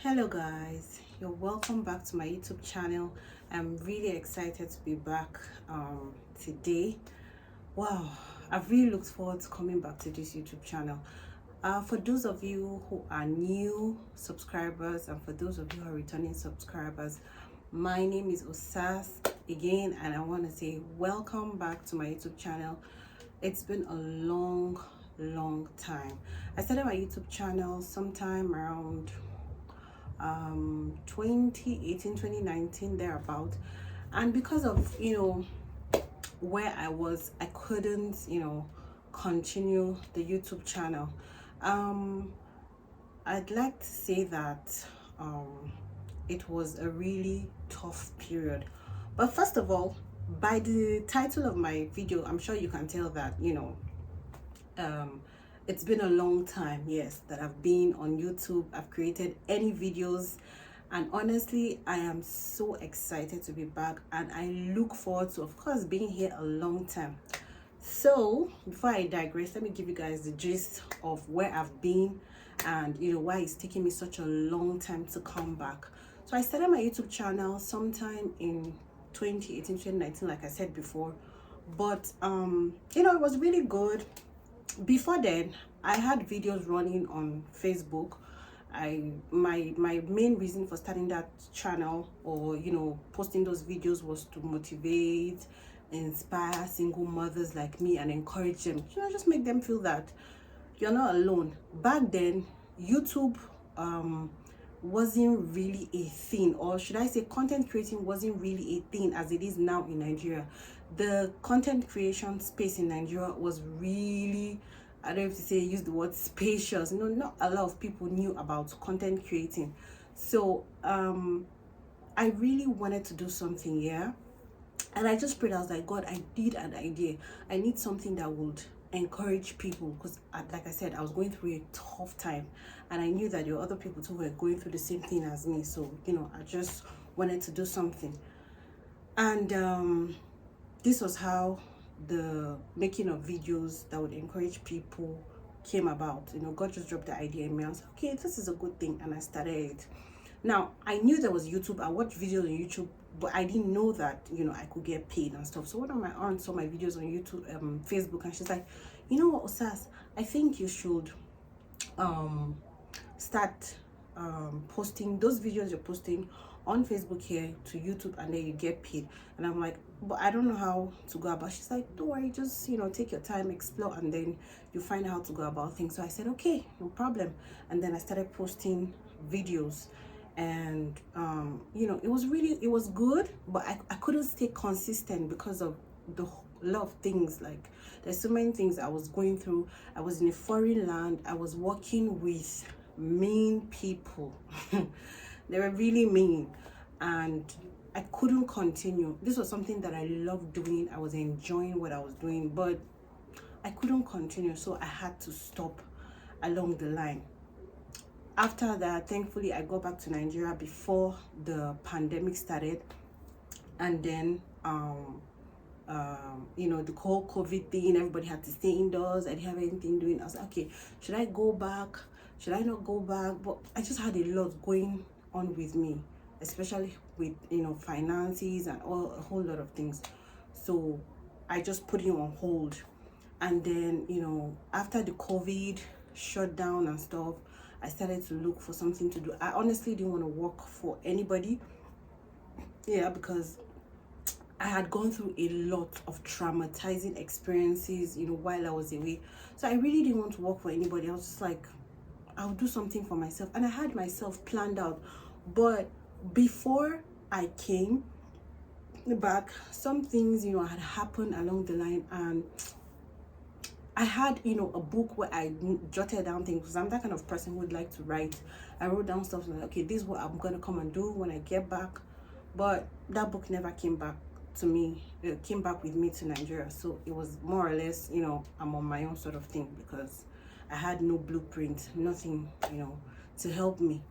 Hello guys, you're welcome back to my YouTube channel. I'm really excited to be back today. Wow, I've really looked forward to coming back to this YouTube channel. For those of you who are new subscribers and for those of you who are returning subscribers, my name is Osas again, and I want to say welcome back to my YouTube channel. It's been a long time. I started my YouTube channel sometime around 2018, 2019, thereabout. And because of where I was, I couldn't continue the YouTube channel. um I'd like to say that it was a really tough period. But first of all, by the title of my video, I'm sure you can tell that um it's been a long time, yes, that I've been on YouTube. I've created any videos, and honestly, I am so excited to be back, and I look forward to, of course, being here a long time. So before I digress, let me give you guys the gist of where I've been and why it's taking me such a long time to come back. So I started my YouTube channel sometime in 2018, 2019, like I said before. But it was really good. Before then, I had videos running on Facebook. My main reason for starting that channel, or posting those videos, was to motivate, inspire single mothers like me and encourage them, just make them feel that you're not alone. Back then, YouTube wasn't really a thing, or should I say content creating wasn't really a thing as it is now in Nigeria. The content creation space in Nigeria was really, I don't have to say, use the word spacious. Not a lot of people knew about content creating. So I really wanted to do something here. And I just prayed. I was like, God, I need an idea. I need something that would encourage people, because like I said, I was going through a tough time, and I knew that there were other people too who were going through the same thing as me. So I just wanted to do something. And this was how the making of videos that would encourage people came about. God just dropped the idea in me. I was like, okay, this is a good thing, and I started it. Now, I knew there was YouTube. I watched videos on YouTube, but I didn't know that I could get paid and stuff. So one of my aunts saw my videos on YouTube, Facebook, and she's like, you know what, Osas, I think you should start posting those videos you're posting on Facebook here to YouTube, and then you get paid. And I'm like, but I don't know how to go about. She's like, don't worry, just take your time, explore, and then you find out how to go about things. So I said, okay, no problem. And then I started posting videos, and it was good, but I couldn't stay consistent because of the lot of things. Like, there's so many things I was going through. I was in a foreign land. I was working with mean people. They were really mean, and I couldn't continue. This was something that I loved doing. I was enjoying what I was doing, but I couldn't continue, so I had to stop along the line. After that, thankfully, I got back to Nigeria before the pandemic started. And then the whole COVID thing, everybody had to stay indoors. I didn't have anything doing. I was like, okay, should I go back? Should I not go back? But I just had a lot going on with me, especially with finances and a whole lot of things. So I just put it on hold. And then after the COVID shutdown and stuff, I started to look for something to do. I honestly didn't want to work for anybody, because I had gone through a lot of traumatizing experiences, while I was away. So I really didn't want to work for anybody. I was just like, I'll do something for myself. And I had myself planned out. But before I came back, some things, had happened along the line. And I had, a book where I jotted down things, because I'm that kind of person who would like to write. I wrote down stuff like, okay, this is what I'm going to come and do when I get back. But that book never came back to me. It came back with me to Nigeria. So it was more or less, I'm on my own sort of thing, because I had no blueprint, nothing, to help me.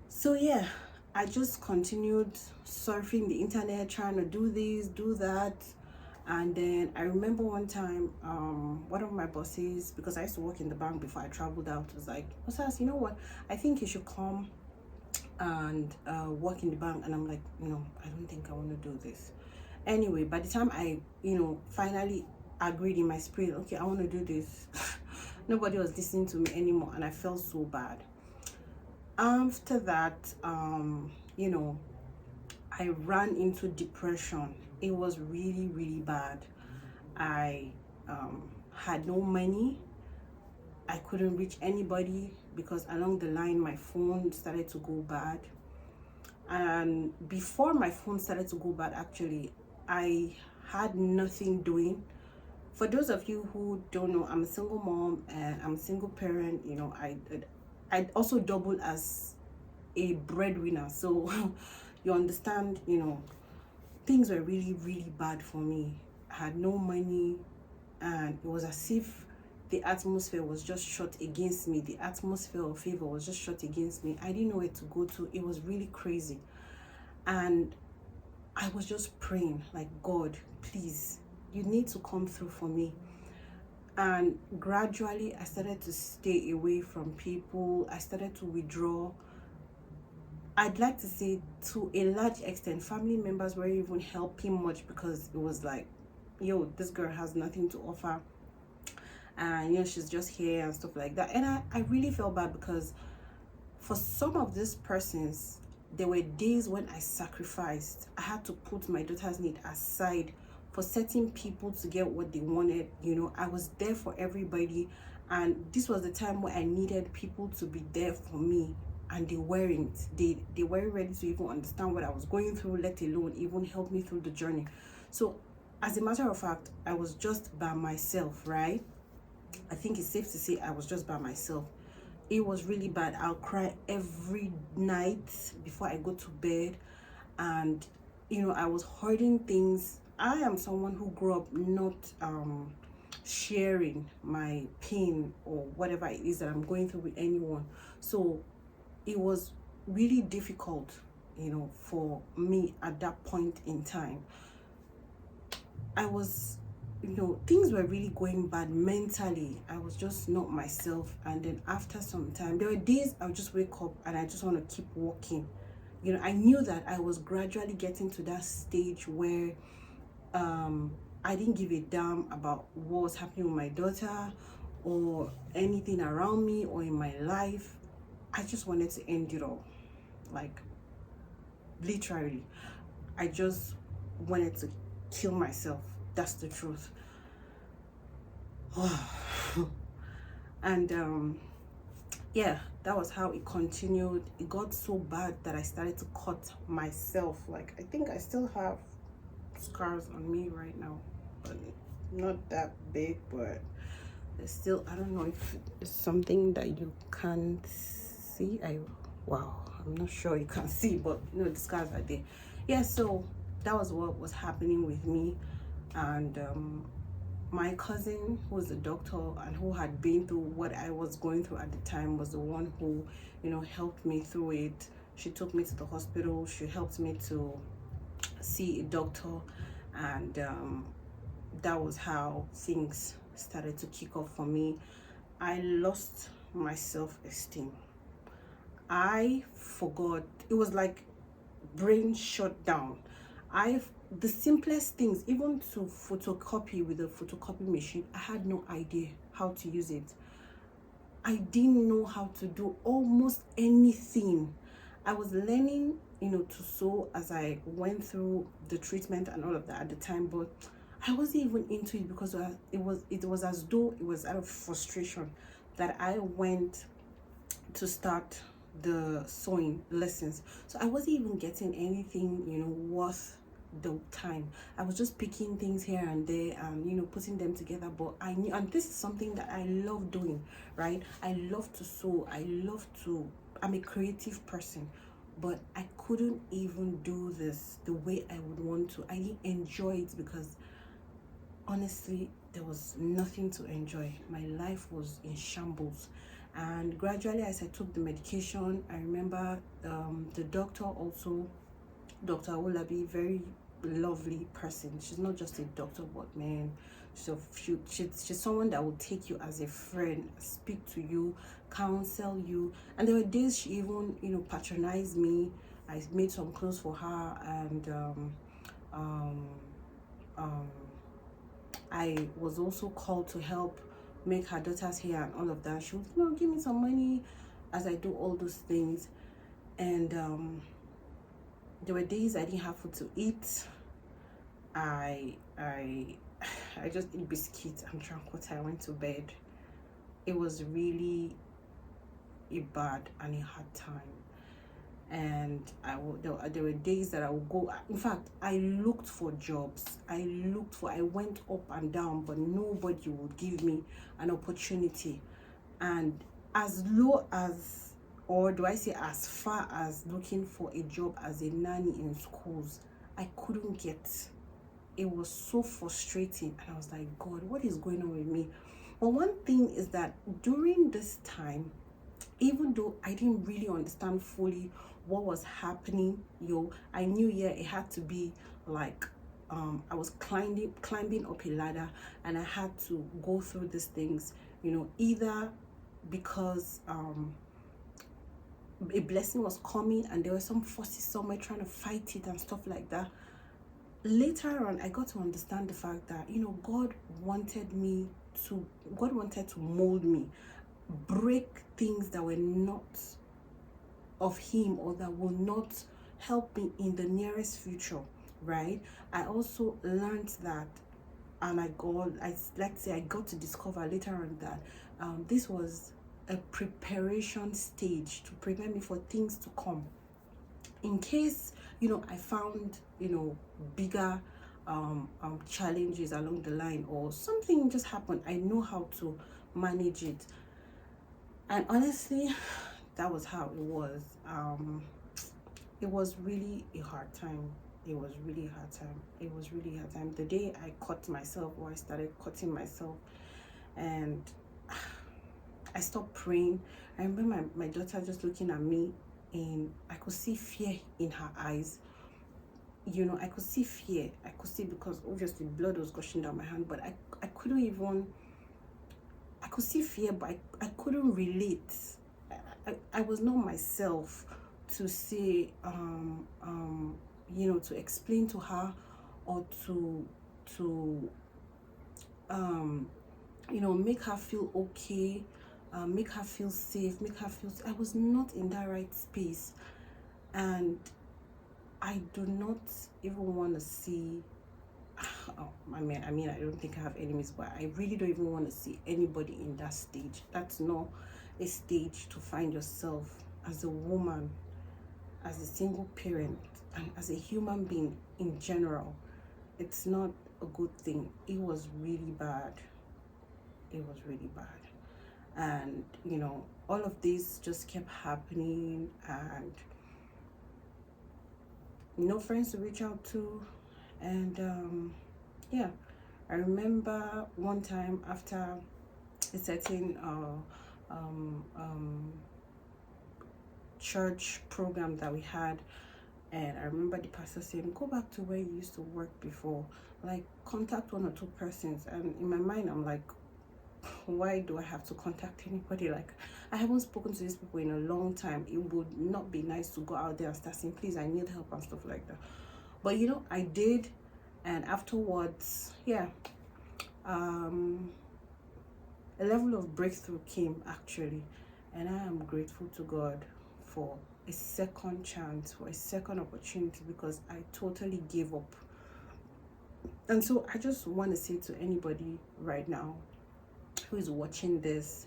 So yeah, I just continued surfing the internet, trying to do this, do that. And then I remember one time, one of my bosses, because I used to work in the bank before I traveled out, was like, Osas, you know what? I think you should come and work in the bank, and I'm like, no, I don't think I want to do this. Anyway, by the time I, finally agreed in my spirit, okay, I want to do this, nobody was listening to me anymore, and I felt so bad. After that, I ran into depression. It was really, really bad. I had no money. I couldn't reach anybody because along the line my phone started to go bad. And before my phone started to go bad, actually, I had nothing doing. For those of you who don't know, I'm a single mom and I'm a single parent. I also double as a breadwinner, so you understand, things were really, really bad for me. I had no money, and it was as if the atmosphere was just shut against me. The atmosphere of favor was just shut against me. I didn't know where to go to. It was really crazy. And I was just praying, like, God, please, you need to come through for me. And gradually, I started to stay away from people. I started to withdraw. I'd like to say, to a large extent, family members weren't even helping much because it was like, yo, this girl has nothing to offer. And, she's just here and stuff like that. And I really felt bad because for some of these persons, there were days when I sacrificed. I had to put my daughter's need aside for certain people to get what they wanted. I was there for everybody. And this was the time where I needed people to be there for me. And they weren't. They weren't ready to even understand what I was going through, let alone even help me through the journey. So, as a matter of fact, I was just by myself, right? I think it's safe to say I was just by myself. It was really bad. I'll cry every night before I go to bed. And, I was hoarding things. I am someone who grew up not sharing my pain or whatever it is that I'm going through with anyone. So it was really difficult, for me at that point in time. I was, things were really going bad mentally. I was just not myself. And then after some time, there were days I would just wake up and I just want to keep walking. I knew that I was gradually getting to that stage where I didn't give a damn about what was happening with my daughter or anything around me or in my life. I just wanted to end it all. Like, literally. I just wanted to kill myself. That's the truth. And yeah, that was how it continued. It got so bad that I started to cut myself. Like, I think I still have scars on me right now, but not that big, but there's still, I don't know if it's something that you can't see. I'm not sure you can see, but the scars are there. Yeah, so that was what was happening with me. And my cousin, who was a doctor and who had been through what I was going through at the time, was the one who helped me through it. She took me to the hospital. She helped me to see a doctor, and that was how things started to kick off for me. I lost my self-esteem. I forgot. It was like brain shut down. The simplest things, even to photocopy with a photocopy machine, I had no idea how to use it. I didn't know how to do almost anything. I was learning, to sew as I went through the treatment and all of that at the time, but I wasn't even into it because it was as though it was out of frustration that I went to start the sewing lessons. So I wasn't even getting anything, worth the time. I was just picking things here and there and putting them together. But I knew, and this is something that I love doing, right? I love to sew. I'm a creative person, but I couldn't even do this the way I would want to. I didn't enjoy it because honestly, there was nothing to enjoy. My life was in shambles. And gradually, as I took the medication, I remember the doctor also, Dr. Olabi, very lovely person. She's not just a doctor, but man, she's someone that will take you as a friend, speak to you, counsel you. And there were days she even, you know, patronized me. I made some clothes for her, and I was also called to help make her daughter's hair and all of that. She would, you know, give me some money as I do all those things. And there were days I didn't have food to eat. I just ate biscuits and drank water. I went to bed. It was really a bad and a hard time. And there were days that I would go. In fact, I looked for jobs. I went up and down, but nobody would give me an opportunity. And as low as, or do I say as far as, looking for a job as a nanny in schools, I couldn't get. It was so frustrating, and I was like, God, what is going on with me? But one thing is that during this time, even though I didn't really understand fully what was happening, I knew, yeah, it had to be like I was climbing up a ladder, and I had to go through these things, you know, either because a blessing was coming and there were some forces somewhere trying to fight it and stuff like that. Later on, I got to understand the fact that, you know, God wanted to mold me, break things that were not of Him, or that will not help me in the nearest future, right? I also learned that, and I got to discover later on that this was a preparation stage to prepare me for things to come. In case, you know, I found, you know, bigger challenges along the line, or something just happened, I know how to manage it. And honestly, that was how it was. It was really a hard time. It was really a hard time. The day I cut myself, or I started cutting myself, and I stopped praying, I remember my daughter just looking at me, and I could see fear in her eyes. You know, I could see fear. I could see, because obviously blood was gushing down my hand, but I couldn't even, I could see fear, but I couldn't relate. I was not myself to say, you know, to explain to her, or to you know, make her feel okay, make her feel safe, I was not in that right space. And I do not even want to see, I mean, I don't think I have enemies, but I really don't even want to see anybody in that stage. That's not a stage to find yourself as a woman, as a single parent, and as a human being in general. It's not a good thing. It was really bad. And you know, all of this just kept happening, and no friends to reach out to. And yeah, I remember one time after a certain church program that we had, and I remember the pastor saying, go back to where you used to work before, like contact 1 or 2 persons. And in my mind, I'm like, why do I have to contact anybody? Like, I haven't spoken to these people in a long time. It would not be nice to go out there and start saying, please, I need help and stuff like that. But you know, I did. And afterwards, yeah, a level of breakthrough came, actually. And I am grateful to God for a second chance, for a second opportunity, because I totally gave up. And so I just want to say to anybody right now who is watching this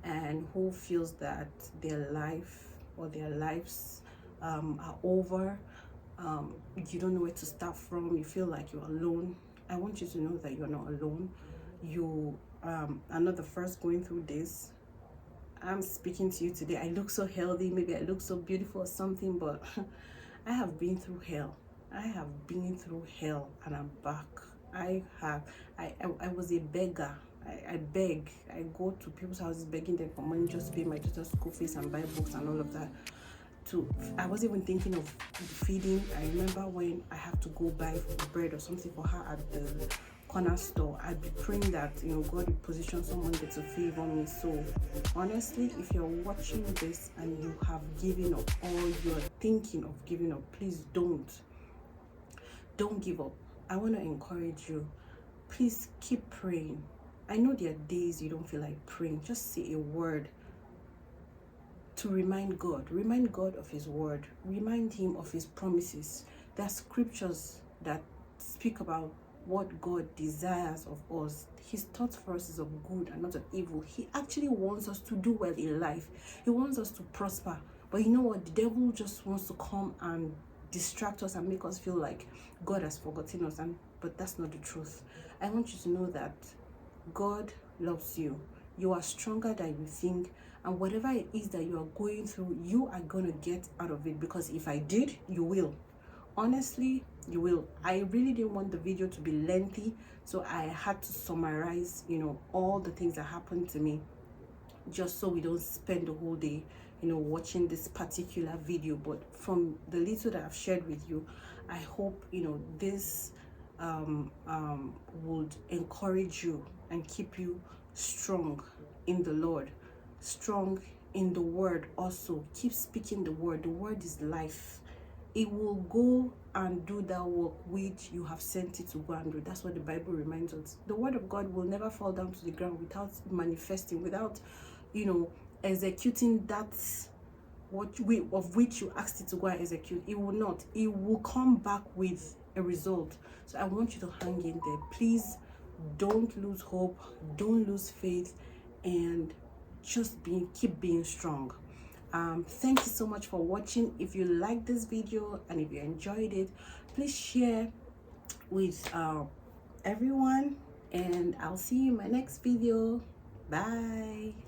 and who feels that their life or their lives are over, you don't know where to start from, you feel like you're alone, I want you to know that you're not alone. You are not the first going through this. I'm speaking to you today. I look so healthy, maybe I look so beautiful or something, but I have been through hell. And I'm back. I was a beggar. I beg. I go to people's houses begging them for money just to pay my daughter's school fees and buy books and all of that. I wasn't even thinking of feeding. I remember when I have to go buy bread or something for her at the corner store, I'd be praying that, you know, God will position someone there to favor me. So honestly, if you're watching this and you have given up, or you're thinking of giving up, please don't give up. I want to encourage you, please keep praying. I know there are days you don't feel like praying. Just say a word to remind God of his word, remind him of his promises. There are scriptures that speak about what God desires of us. His thoughts for us is of good and not of evil. He actually wants us to do well in life. He wants us to prosper. But you know what? The devil just wants to come and distract us and make us feel like God has forgotten us, but that's not the truth. I want you to know that God loves you. You are stronger than you think, and whatever it is that you are going through, you are going to get out of it, because if I did, you will. Honestly, you will. I really didn't want the video to be lengthy, so I had to summarize, you know, all the things that happened to me, just so we don't spend the whole day, you know, watching this particular video. But from the little that I've shared with you, I hope, you know, this would encourage you and keep you strong in the Lord, strong in the word. Also, keep speaking the word. The word is life. It will go and do that work which you have sent it to go and do. That's what the Bible reminds us. The word of God will never fall down to the ground without manifesting, without, you know, executing that of which you asked it to go and execute. It will not. It will come back with a result. So I want you to hang in there. Please don't lose hope, don't lose faith, and just keep being strong. Thank you so much for watching. If you like this video and if you enjoyed it, please share with everyone, and I'll see you in my next video. Bye.